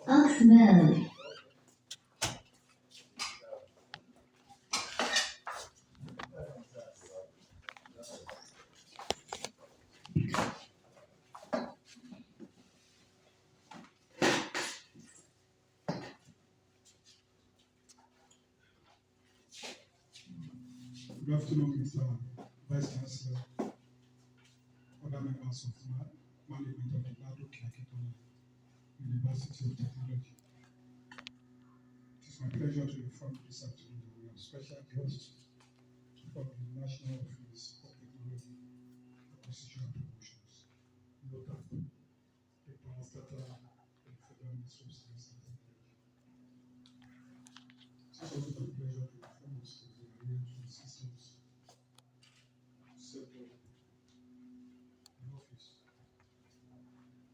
Off mode. Good afternoon, Mr. Vice-Chancellor, other members of management of the Ladoke Akintola University of Technology. It is my pleasure to inform you this afternoon that we have special guests from the National Office of Technology and Precision Promotions, NOTAP, the parastatal and federal Ministry of Science and Technology. It is also my pleasure to inform us that we are here to assist us set up an office,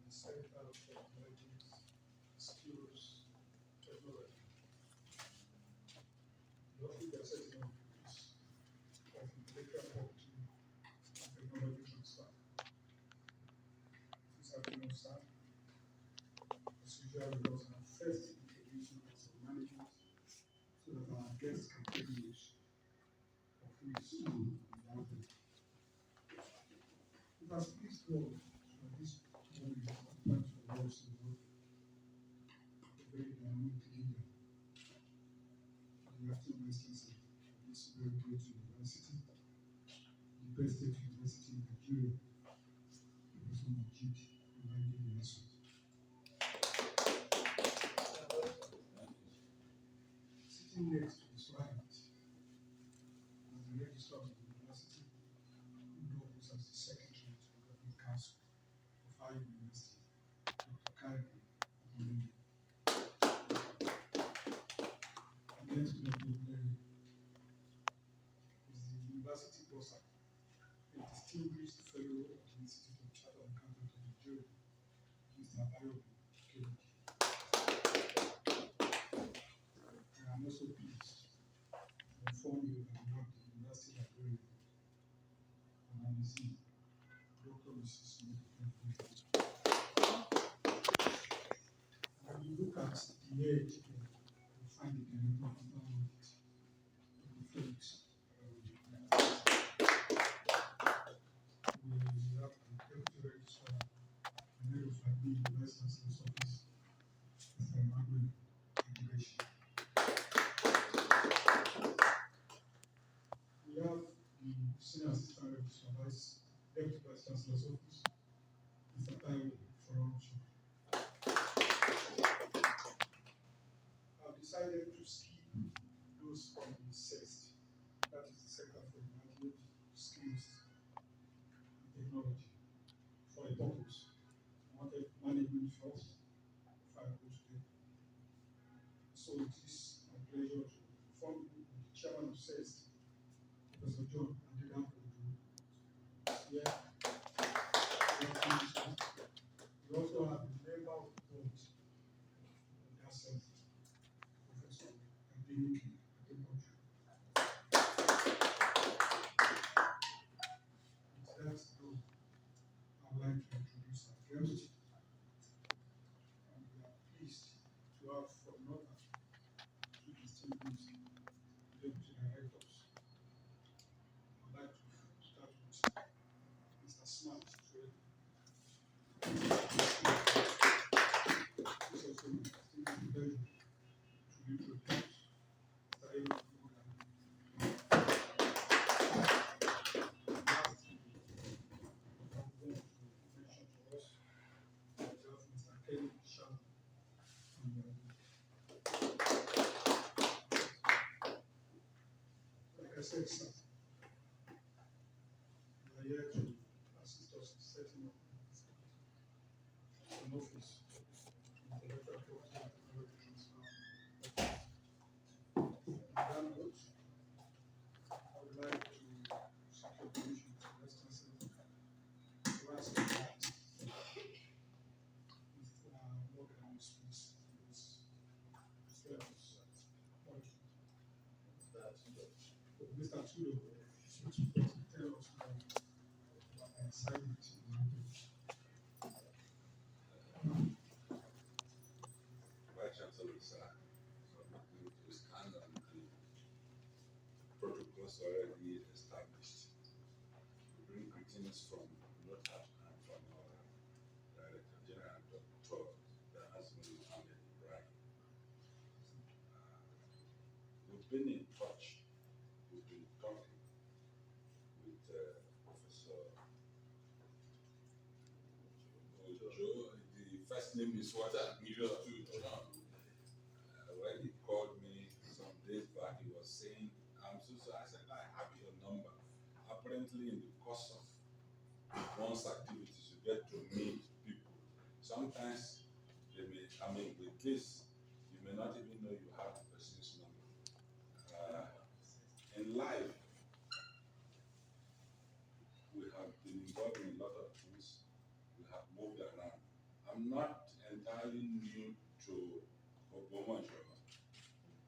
the Center of Intelligence, Skills, Technology. The office we are setting up is of intellectual property and technology transfer. This happening, sir. As usual, we also have first introducing us of management so that our guests can take use of who is who in the outfit. It has pleased God that this morning is important for us to work a very dynamic leader, the acting Vice-Chancellor of this very great university, the best state university in Nigeria, Professor Majid reminding the lesson. Sitting next to his right is the registrar of the university, who doubles as the secretary to the governing council of our university, Dr. Karen Ogbomoso. And next to Dr. Ogbomoso is the university bossa, a distinguished fellow of the Institute of Chartered Accountants of Nigeria, Mr. Adedapo Ojo. I am also pleased to inform you that we have the university librarian, Madam Z, Dr. Mrs. Ojo. When you look at the edge here, you find the director of audit, Dr. Felix. We have the deputy registrar and head of admin in the Vice-Chancellor's office, Mr. Emmanuel Adedapo. We have the senior assistant registrar, deputy Vice-Chancellor's office, Mr. Taiwo Ojo. I've decided to skip those from the CEST, that is the Center for Graduate Skills and Technology, for a purpose. I wanted management first before I go to them. So it is my pleasure to inform you that the chairman of CEST, Professor John Adedapo Ojo, is here. We also have the member of the board of that CEST, Professor Ladoke. Let's go. I'd like to introduce our guest, and we are pleased to have from NOTAP two distinguished deputy directors. I'd like to start with Mr. Smart. This is also a distinguished pleasure to introduce Mr. Enoch Morgan. Last week, I'm going to mention to us that we have Mr. Kelly Sharp. Like I said, sir, we are here to assist us in setting up an office in intellectual property and technology transfer. On that note, I would like to seek your permission to Vice-Chancellor to ask that Mr. Morgan will speak to this sales point. Mr. Tuedor should tell us what the assignment is. was already established. We bring greetings from NOTAP and from our Director General, Dr. that has been right. We've been in touch, we've been talking with Professor Ojo. The first name is what I'm here to when he called me some days back, he was saying, I'm so sorry. I said, I have your number. Apparently, in the course of one's activities, you get to meet people. Sometimes, with this, you may not even know you have the person's number. In life, we have been involved in a lot of things. We have moved around. I'm not entirely new to Ogbomoso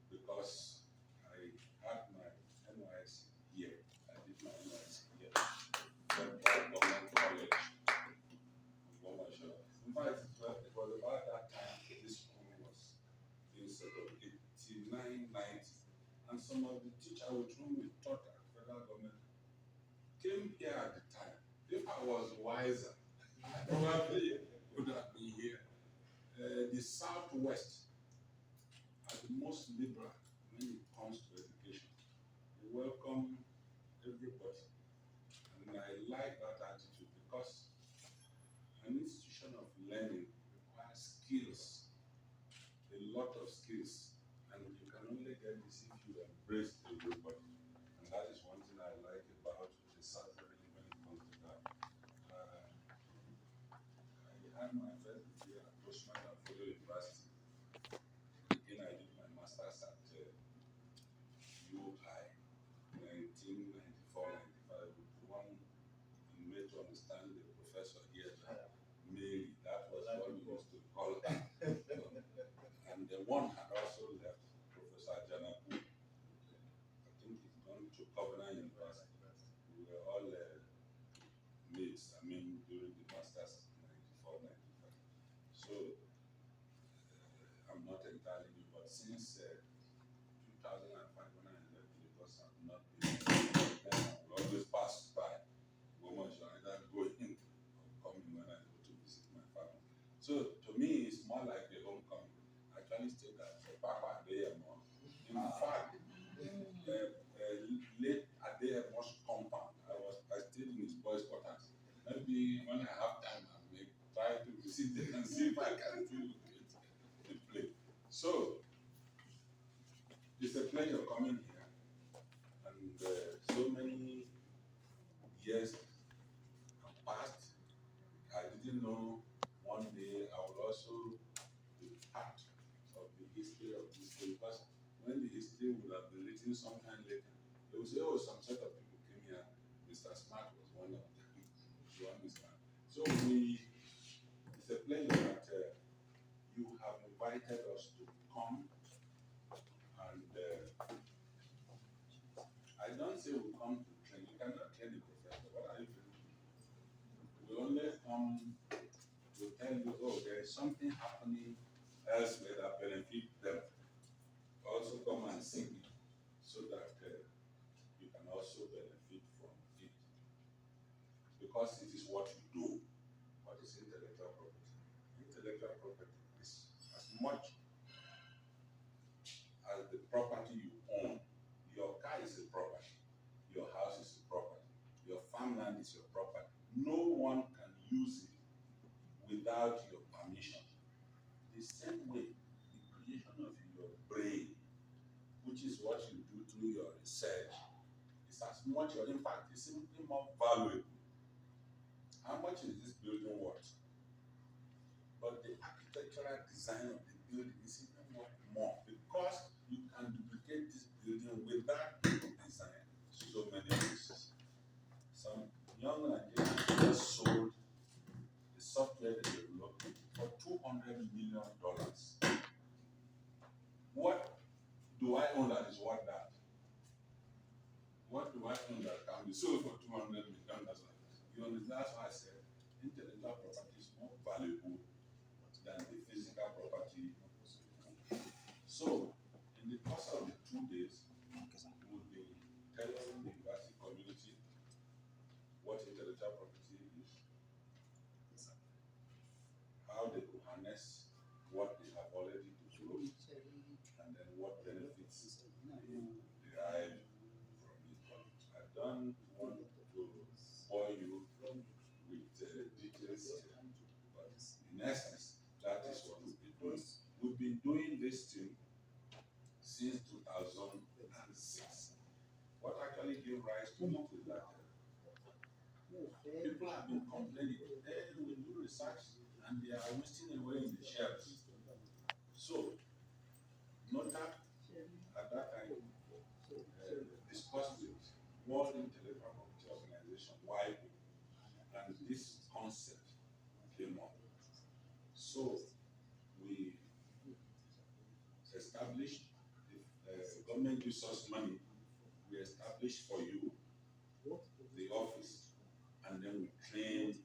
because I had my NYSC here. I did my NYSC here. Government College, Ogbomoso. In fact, it was about that time this school was being set up, 89, 90. And some of the teachers with whom we taught at federal government came here at the time. If I was wiser, I probably would have been here. The Southwest are the most liberal when it comes to education. They welcome everybody. And I like that attitude because an institution of learning requires skills, a lot of skills. And you can only get this if you embrace everybody. And that is one thing I like about the Southwest when it comes to that. I had my first degree at Postman and Follow University. Again, I did my master's at UI 1994-95. The one in made to understand the professor here, Mary. That was what we used to call her. And the one had also left, Professor Adedapo. I think he's gone to Covenant University. We were all mates, during the master's in 94-95. So, I'm not entirely new, but since 2005 when I left the university, I've not been there. I will always pass by Ogbomoso, either going or coming when I go to visit my family. So, to me, it's more like a homecoming. I actually stayed at Papa Adeyemo. In fact, late Adeyemo's compound, I stayed in his boys' quarters. Maybe when I have time, I may try to visit there and see if I can still locate the place. So, it's a pleasure coming here. And so many years have passed. I didn't know one day I would also be part of the history of this place. Because when the history would have been written sometime later, they would say, oh, some set of people came here. Mr. Smart was one of them. So it's a pleasure that you have invited us to come. And I don't say we come to train. You cannot train the professor. What are you doing? We only come to tell you, oh, there is something happening elsewhere that benefit them. Also come and see it so that you can also benefit from it. Because it is what you do. What is intellectual property? Intellectual property is as much as the property you own. Your car is a property. Your house is a property. Your farmland is your property. No one can use it without your permission. The same way, the creation of your brain, which is what you do through your research, is as much, or in fact, it's simply more valuable. How much is this building worth? But the architectural design of the building is even worth more because you can duplicate this building without design so many places. Some young Nigerians just sold the software they developed for $200 million. What do I own that is worth that? What do I own that can be sold for $200 million? You understand? That's why I said intellectual property is more valuable than the physical property. So, in the course of the 2 days, we'll be telling what they have already developed, and then what benefits they derive from it. I don't want to bore you with details here, but in essence, that is what we've been doing. We've been doing this thing since 2006. What actually gave rise to it is that people have been complaining, hey, we do research and they are wasting away in the shelves. So, NOTAP at that time discussed with World Intellectual Property Organization, WIPO, and this concept came up. So, we established, if government gives us money, we establish for you the office, and then we train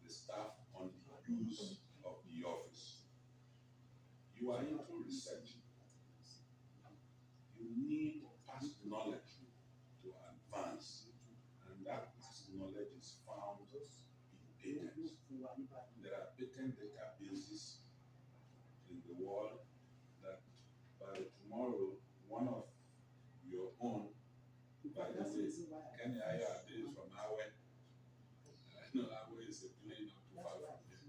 the staff on the use of the office. You are into research. You need past knowledge to advance, and that past knowledge is found in patents. There are patent databases in the world that by tomorrow, one of your own, by the way, Kenny Ayade is from Awe. I know Awe is a plane not too far from here.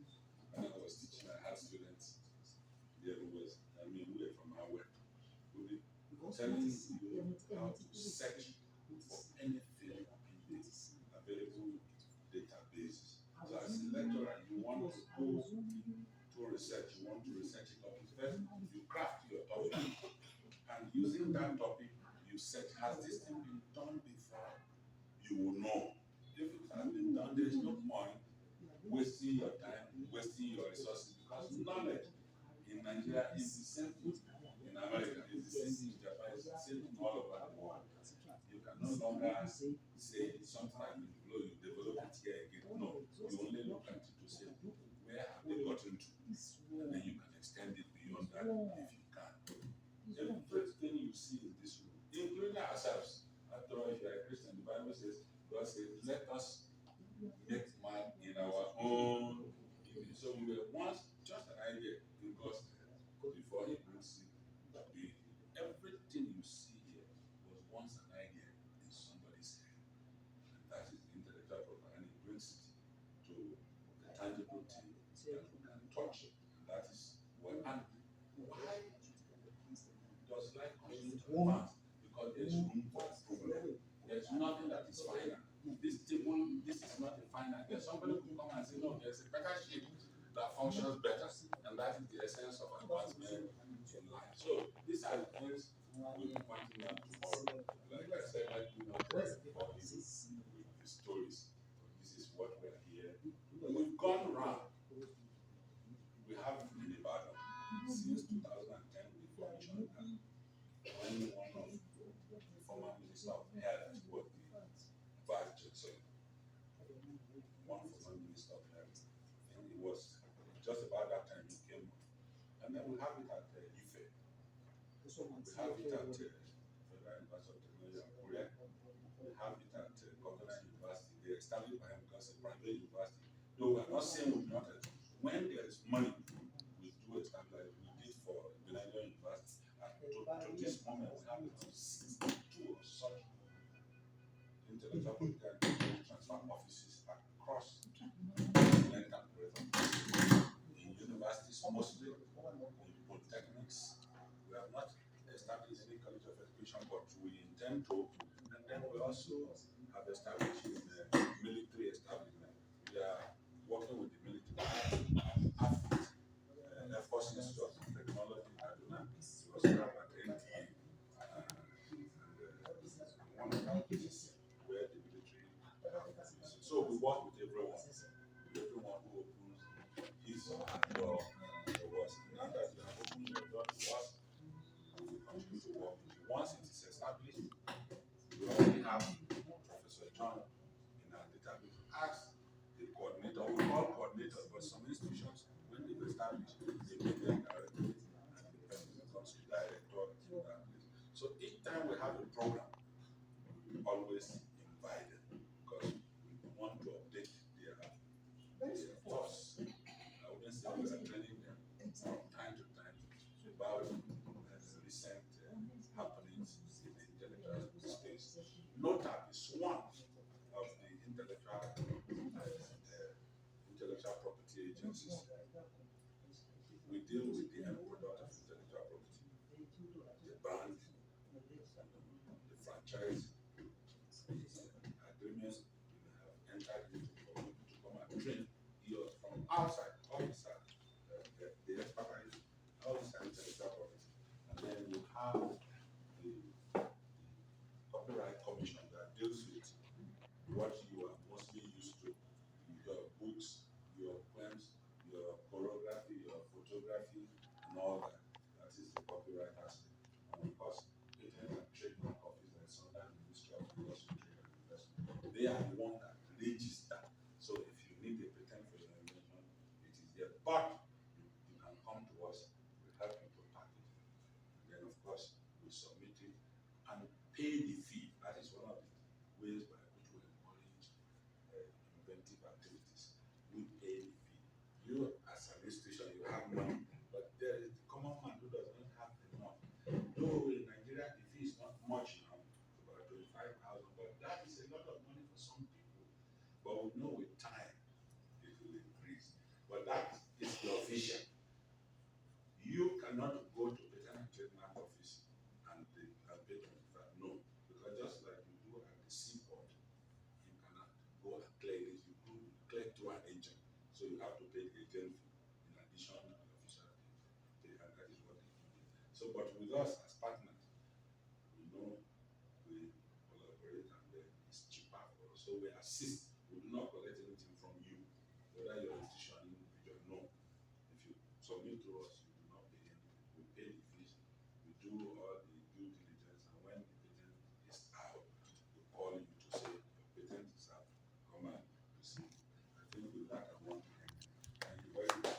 When I was teaching, I had students there who was, we were from Awe. We'll be telling you how to search for anything in the available databases. So as a lecturer, you want to go to research, you want to research a topic. First, you craft your topic, and using that topic, you search, has this thing been done before? You will know. If it has been done, there is no point wasting your time, wasting your resources, because knowledge in Nigeria is the same thing in America, it's the same thing in Japan, it's the same thing all over the world. You can no longer say something has been developed it here again. No, you only look at it to say, where have they gotten to? And then you can extend it beyond that if you can. Everything you see in this room, including ourselves, after all, if you are a Christian, the Bible says, God says, let us make man in our own image. So we were once just an idea in God's head before He brings it. Everything you see here was once an idea in somebody's head. And that is the intellectual property, and it brings it to the tangible thing that we can touch. And that is what. And why does life continue to advance? Because there is room for improvement. There's nothing that is final. This table, this is not the final. There's somebody who come and say, no, there's a better shape that functions better, and that is the essence of advancement in life. So these are the things we'll be pointing out tomorrow. Like I said, let me not bore you with the stories. This is what we are here. We've gone round. We have in Ibadan since 2010 we functioned when one of the former Minister of Health was the Vice-Chancellor. One former Minister of Health. And it was just about that time he came. And then we have it at IFE. We have it at Federal University of Technology of Korea. We have it at Covenant University. They established by him because it's a private university. Though we are not saying we do not. When there is money, we do establish. We did for the Nigerian University. To this moment, we have 62 of such intellectual property and transfer offices across the continental in universities, mostly in polytechnics. We have not established any college of education, but we intend to. And then we also have established in the military establishment. We are working with the military. Air Force Institute of Technology, Kaduna. We also have at NTA. One of our places where the military have. So we work with everyone who opens his or her door to us. Now that you have opened your door to us, we will continue to work with you. Once it is established, we already have Professor John deal with the end product of intellectual property, the brand, the franchise, the agreements you have entered into to come and train you from outside, all this the expertise, all this intellectual property. And then you have the copyright commission that deals with what you are mostly used to, your books, your poems, your choreography, your photography, and all that. That is the copyright aspect. And of course, patent and trademark office that is under the Ministry of Industry, Trade and Investment. They are the one that register. So if you need a patent for your invention, it is there. But you can come to us, we help you to package it. And then of course, we submit it and pay the fee. That is one of the ways by which we encourage inventive activities. We pay the fee. You as an institution, you have money, but there is the common man who does not have enough. Though in Nigeria the fee is not much now, about 25,000, but that is a lot of money for some people. But we know with time it will increase. But that is the official. You cannot go to patent and trademark office and pay 25. No, because just like you do at the seaport, you cannot go and clear it. You go clear to an agent, so you have to pay the agent fee in addition to the official fee, and that is what they do. So, but with us as partners, we know we collaborate, and then it's cheaper for us. So we assist. We do not collect anything from you, whether your institution, individual. No, if you submit to us, you do not pay anything. We pay the fees. We do all the due diligence, and when the patent is out, we call you to say your patent is out. Come and receive. I think with that, I want to end. Thank you very much.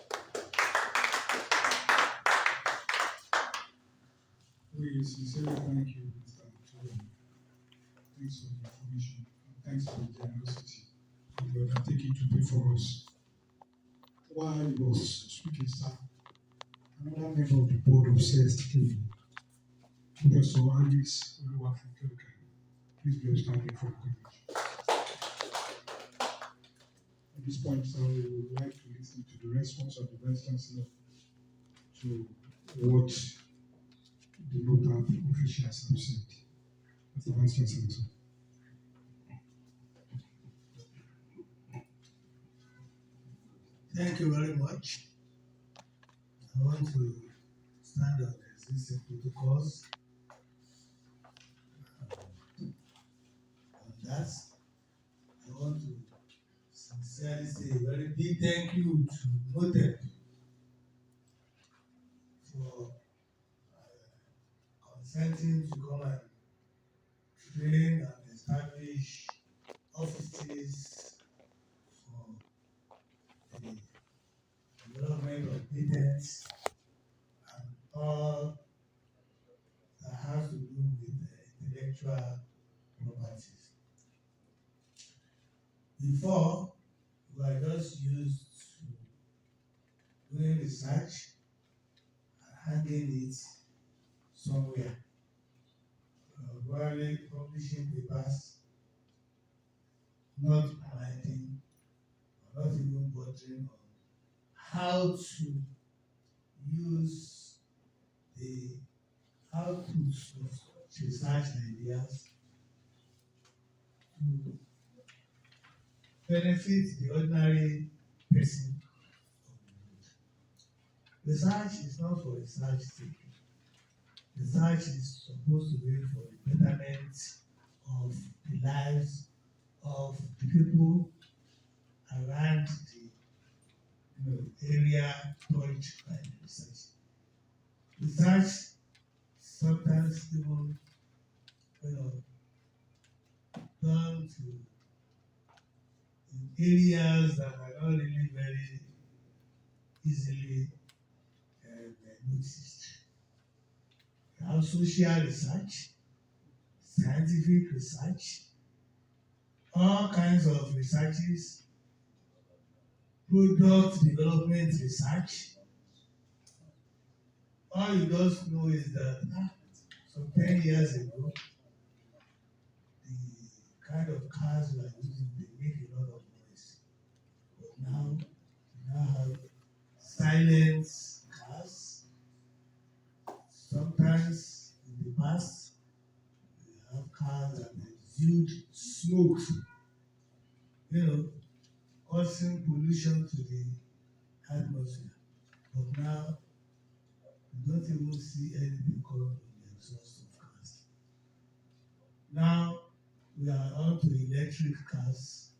We sincerely thank you, Mr. Tuedor. Thanks for the information. And thanks for the generosity of the undertaking to pay for us. While he was speaking, sir, another member of the board of CEST came, Professor Alice Oluwafunke. Please be standing for comments. At this point, sir, we would like to listen to the response of the Vice-Chancellor to what the NOTAP officials have said. Mr. Vice-Chancellor, sir. Thank you very much. I want to stand on the existing protocols. On that, I want to sincerely say a very big thank you to NOTAP for consenting to come and train and establish offices for the development of patents and all that has to do with intellectual properties. Before, we were just used to doing research and handing it somewhere, probably publishing papers, not writing, or not even bothering on how to use the outputs of research ideas to benefit the ordinary person. Research is not for research sake. Research is supposed to be for the betterment of the lives of the people around the area touched by the research. Research sometimes even done to in areas that are not really very easily noticed. You have social research, scientific research, all kinds of researches, product development research. All you just know is that some 10 years ago, the kind of cars we are using, they make a lot of noise. But now, we now have silent cars. sometimes in the past, we have cars that exude smoke, causing pollution to the atmosphere. But now, you don't even see anything coming from the exhaust of cars. Now, we are on to electric cars.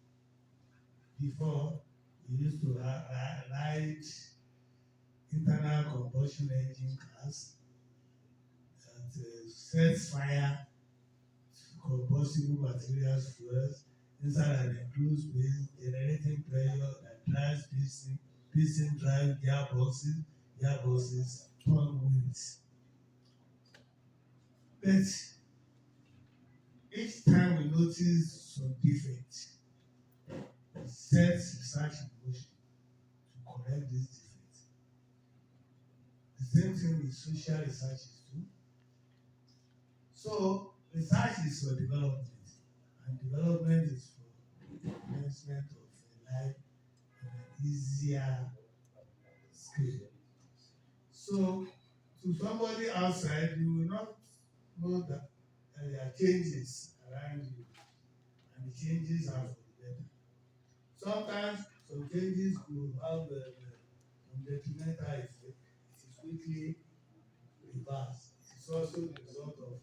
Before, we used to ride internal combustion engine cars that sets fire to combustible materials, fuels, inside an enclosed space, generating pressure that drives piston drive gearboxes, turn wheels. But each time we notice some defect, we set research in motion to correct this defect. The same thing with social researches too. So research is for development, and development is for enhancement of a life and an easier skill. So to somebody outside, you will not know that there are changes around you, and the changes are for the better. Sometimes some changes will have some detrimental effect. It is quickly reversed. It is also the result of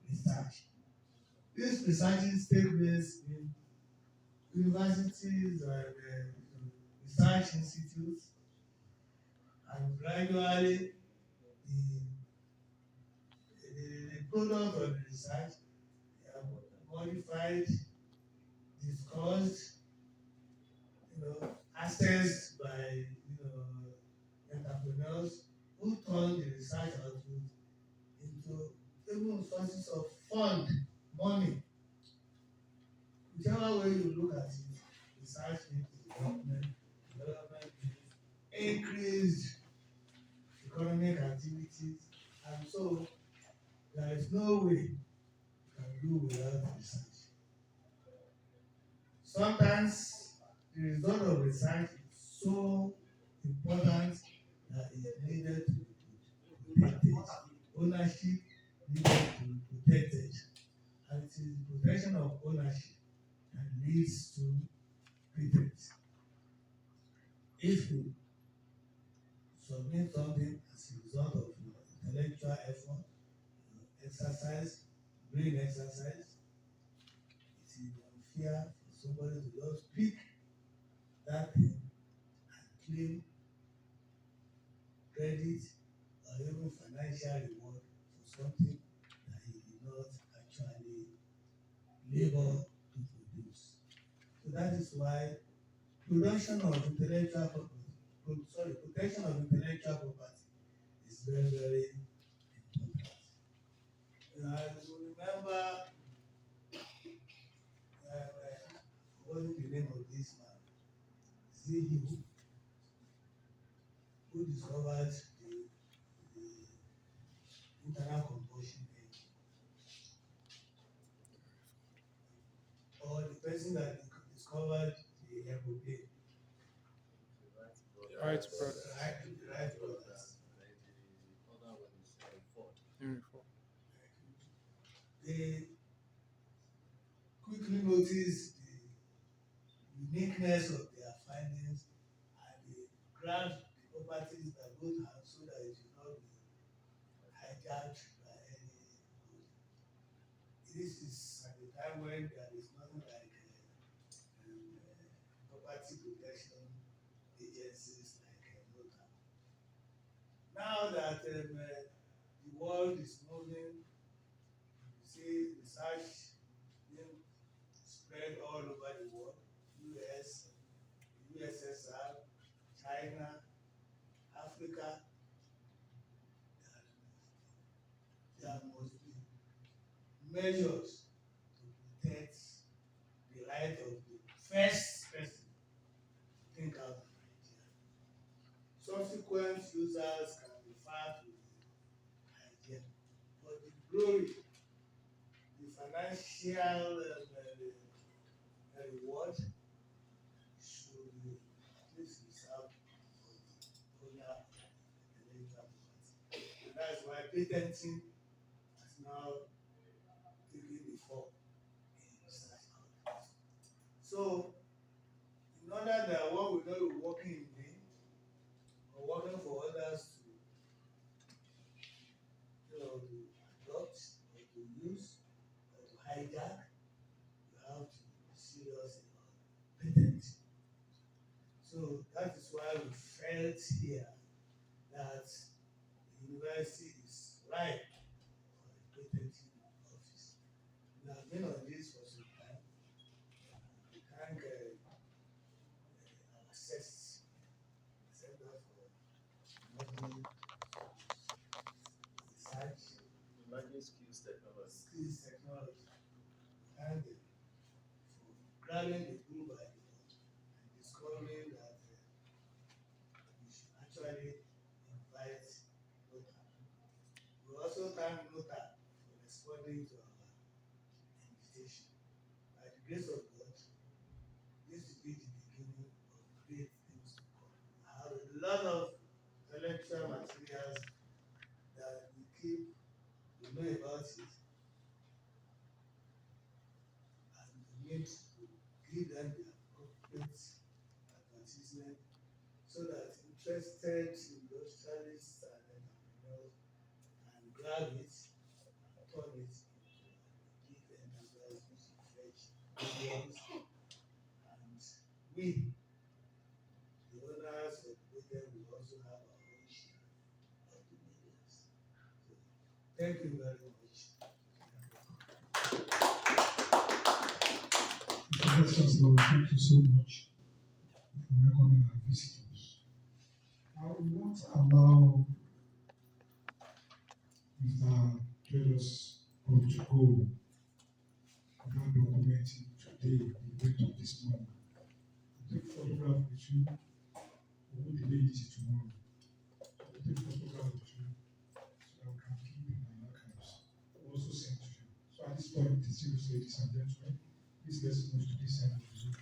research. These researches take place in universities and research institutes, and gradually the product of the research are modified, discussed, assessed by entrepreneurs who turn the research output into even sources of fund, money. Whichever way you look at it, research needs development needs increased economic activities, and so there is no way you can do without research. Sometimes the result of research is so important that it needed to be protected. Ownership needed to be protected, and it is the protection of ownership that leads to patent. If you submit something as a result of your intellectual effort, exercise, brain exercise, it is unfair for somebody to just pick that thing and claim credit or even financial reward for something that he did not actually labor to produce. So that is why protection of intellectual property is very, very important. I remember, what is the name of this man? Z. Who discovered the internal combustion engine, or the person that discovered the aeroplane. Right, brother. Right brothers. They quickly noticed the uniqueness of their findings, and they grabbed the properties that both have so that it will not be hijacked by anybody. This is at the time when there is nothing like property protection agencies like NOTAP. Now that the world is moving, you see research being spread all over the world, US, USSR, China, Africa. There must be measures to protect the right of the first person to think out of Nigeria. Subsequent users can refer to the idea, but the glory, the financial reward should be at least reserved for the owner of the intellectual property. And that's why patenting has now taken the form in research countries. So, in order that one will not be working in vain or working for others to, to adopt or to use or to hijack, you have to be serious about patenting. So that is why we felt here that the university is right for a patenting office. We have been on this for some time. We thank our CEST, Center for Modern Research, Emerging skills technology. Skills Technology. Thank them for grabbing the bull by the horn and discovering that we should actually invite NOTAP. We also thank NOTAP for responding to our invitation. By the grace of God, this will be the beginning of great things to come. I have a lot of intellectual materials that we keep, we know about it, and we need to give them the appropriate advertisement so that interested industrialists and entrepreneurs can grab it and turn it into a big enterprise which will fetch millions. And we, the owners of the media, will also have our own share of the millions. So, thank you very much. Vice-Chancellor, thank you so much for welcoming our visitors. I will not allow Mr. Tuedor's group to go without documenting today the event of this morning. I'll take photograph with you. We will delay it till tomorrow. I'll take photograph with you so that we can keep in our archives. We'll also send to you. So at this point, distinguished ladies and gentlemen, please let's move to this end of the Zoom.